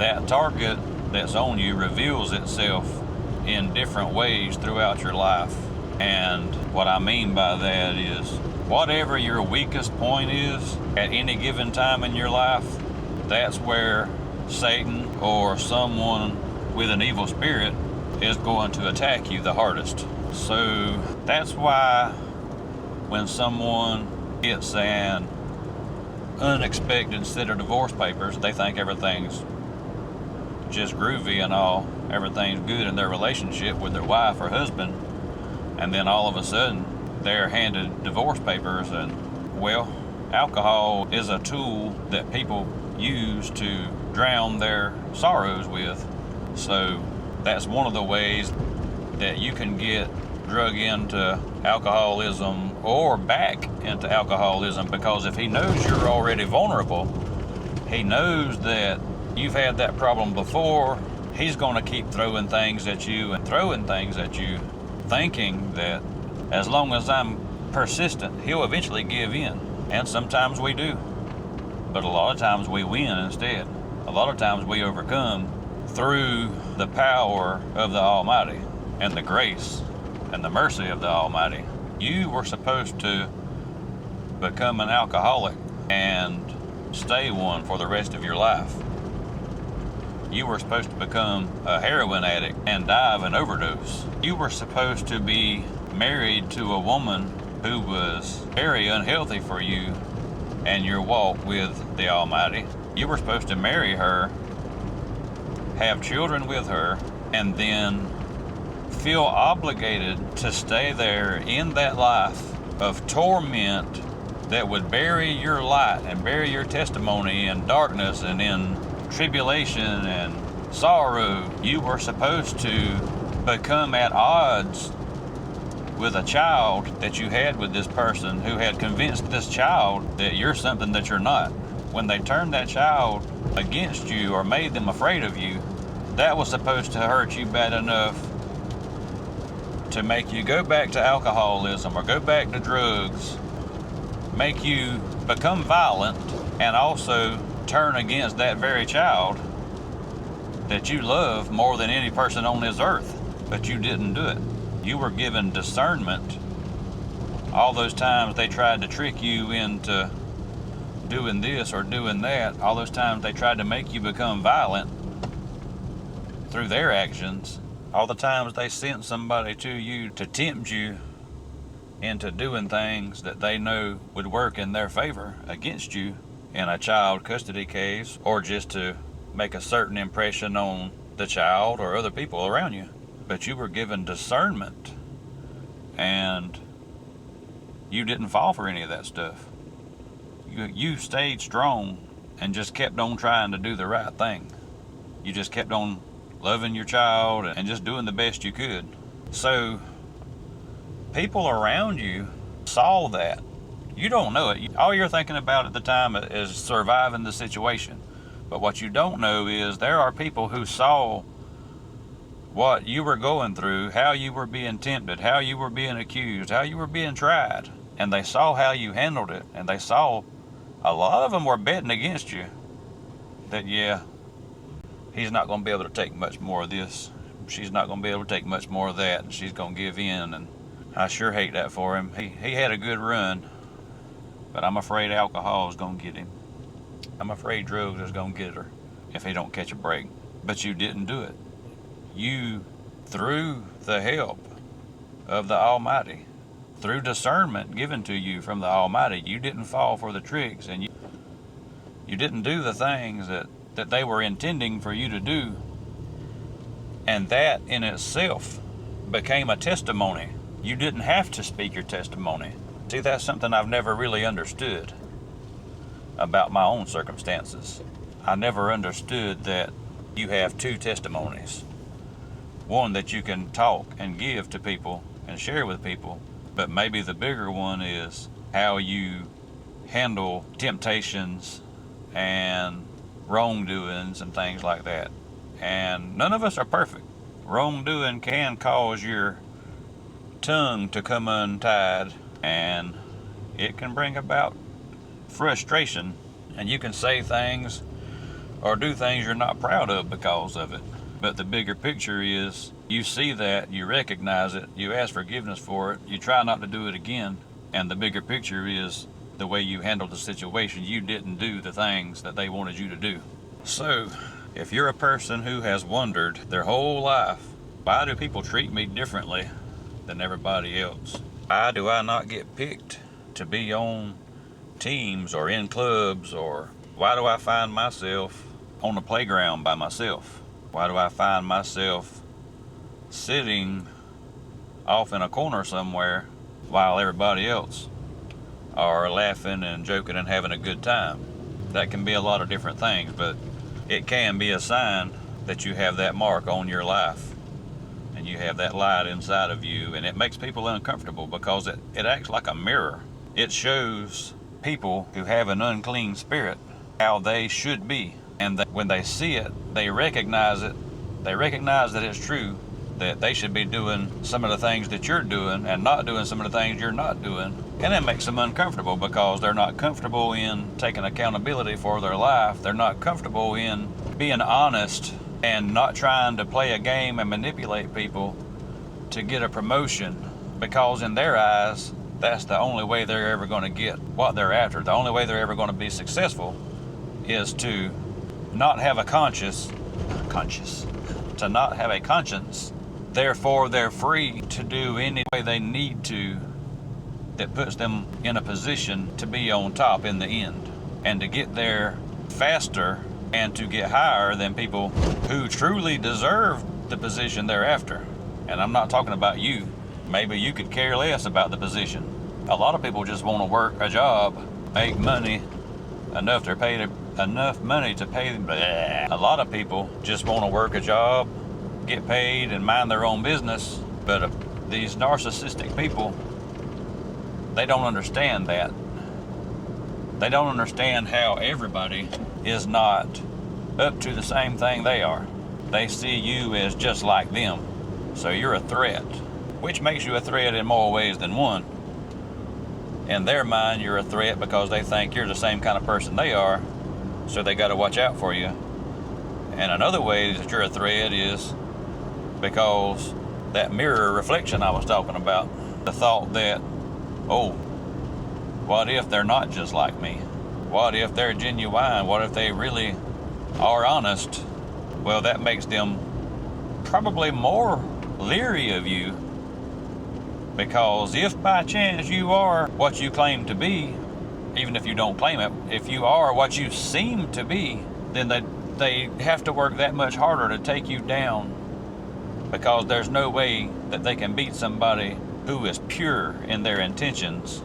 that target that's on you reveals itself in different ways throughout your life. And what I mean by that is, whatever your weakest point is at any given time in your life, that's where Satan or someone with an evil spirit is going to attack you the hardest. So that's why when someone gets an unexpected set of divorce papers, they think everything's just groovy and all, everything's good in their relationship with their wife or husband, and then all of a sudden they're handed divorce papers. And well, alcohol is a tool that people use to drown their sorrows with. So that's one of the ways that you can get drug into alcoholism or back into alcoholism, because if he knows you're already vulnerable, he knows that you've had that problem before, he's going to keep throwing things at you, thinking that as long as I'm persistent, he'll eventually give in. And sometimes we do, but a lot of times we win instead. A lot of times we overcome through the power of the Almighty and the grace and the mercy of the Almighty. You were supposed to become an alcoholic and stay one for the rest of your life. You were supposed to become a heroin addict and die of an overdose. You were supposed to be married to a woman who was very unhealthy for you and your walk with the Almighty. You were supposed to marry her, have children with her, and then feel obligated to stay there in that life of torment that would bury your light and bury your testimony in darkness and in tribulation and sorrow. You were supposed to become at odds with a child that you had with this person who had convinced this child that you're something that you're not. When they turned that child against you or made them afraid of you, that was supposed to hurt you bad enough to make you go back to alcoholism or go back to drugs, make you become violent, and also turn against that very child that you love more than any person on this earth. But you didn't do it. You were given discernment. All those times they tried to trick you into doing this or doing that, all those times they tried to make you become violent through their actions, all the times they sent somebody to you to tempt you into doing things that they know would work in their favor against you in a child custody case, or just to make a certain impression on the child or other people around you. But you were given discernment, and you didn't fall for any of that stuff. You stayed strong and just kept on trying to do the right thing. You just kept on loving your child and just doing the best you could. So people around you saw that. You don't know it. All you're thinking about at the time is surviving the situation. But what you don't know is there are people who saw what you were going through, how you were being tempted, how you were being accused, how you were being tried. And they saw how you handled it. And they saw a lot of them were betting against you. That, yeah, he's not going to be able to take much more of this. She's not going to be able to take much more of that. And she's going to give in. And I sure hate that for him. He had a good run. But I'm afraid alcohol is going to get him. I'm afraid drugs is going to get her if he don't catch a break. But you didn't do it. You, through the help of the Almighty, through discernment given to you from the Almighty, you didn't fall for the tricks, and you didn't do the things that they were intending for you to do. And that in itself became a testimony. You didn't have to speak your testimony. See, that's something I've never really understood about my own circumstances. I never understood that you have two testimonies. One that you can talk and give to people and share with people, but maybe the bigger one is how you handle temptations and wrongdoings and things like that. And none of us are perfect. Wrongdoing can cause your tongue to come untied, and it can bring about frustration, and you can say things or do things you're not proud of because of it. But the bigger picture is you see that, you recognize it, you ask forgiveness for it, you try not to do it again, and the bigger picture is the way you handled the situation. You didn't do the things that they wanted you to do. So, if you're a person who has wondered their whole life, why do people treat me differently than everybody else? Why do I not get picked to be on teams or in clubs? Or why do I find myself on the playground by myself? Why do I find myself sitting off in a corner somewhere while everybody else are laughing and joking and having a good time? That can be a lot of different things, but it can be a sign that you have that mark on your life and you have that light inside of you, and it makes people uncomfortable because it acts like a mirror. It shows people who have an unclean spirit how they should be, and that when they see it, they recognize it. They recognize that it's true, that they should be doing some of the things that you're doing and not doing some of the things you're not doing. And it makes them uncomfortable because they're not comfortable in taking accountability for their life. They're not comfortable in being honest and not trying to play a game and manipulate people to get a promotion, because in their eyes, that's the only way they're ever going to get what they're after. The only way they're ever going to be successful is to not have a to not have a conscience. Therefore, they're free to do any way they need to that puts them in a position to be on top in the end, and to get there faster and to get higher than people who truly deserve the position they're after. And I'm not talking about you. Maybe you could care less about the position. A lot of people just want to work a job, make money, enough money to pay them. A lot of people just want to work a job, get paid, and mind their own business. But these narcissistic people, they don't understand that. They don't understand how everybody is not up to the same thing they are. They see you as just like them. So you're a threat, which makes you a threat in more ways than one. In their mind, you're a threat because they think you're the same kind of person they are, so they got to watch out for you. And another way that you're a threat is because that mirror reflection I was talking about. The thought that, oh, what if they're not just like me? What if they're genuine? What if they really are honest? Well, that makes them probably more leery of you, because if by chance you are what you claim to be, even if you don't claim it, if you are what you seem to be, then they have to work that much harder to take you down, because there's no way that they can beat somebody who is pure in their intentions.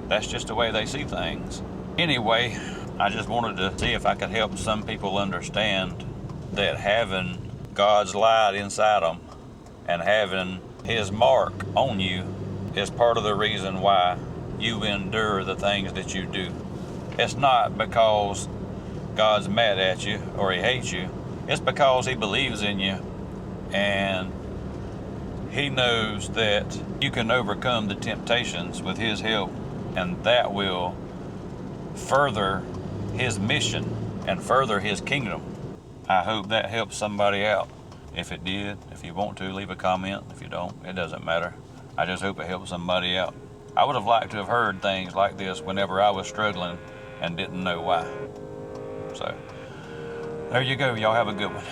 That's just the way they see things. Anyway, I just wanted to see if I could help some people understand that having God's light inside them and having His mark on you is part of the reason why you endure the things that you do. It's not because God's mad at you or He hates you. It's because He believes in you, and He knows that you can overcome the temptations with His help, and that will further His mission and further His kingdom. I hope that helps somebody out. If it did, if you want to, leave a comment. If you don't, it doesn't matter. I just hope it helps somebody out. I would have liked to have heard things like this whenever I was struggling and didn't know why. So, there you go. Y'all have a good one.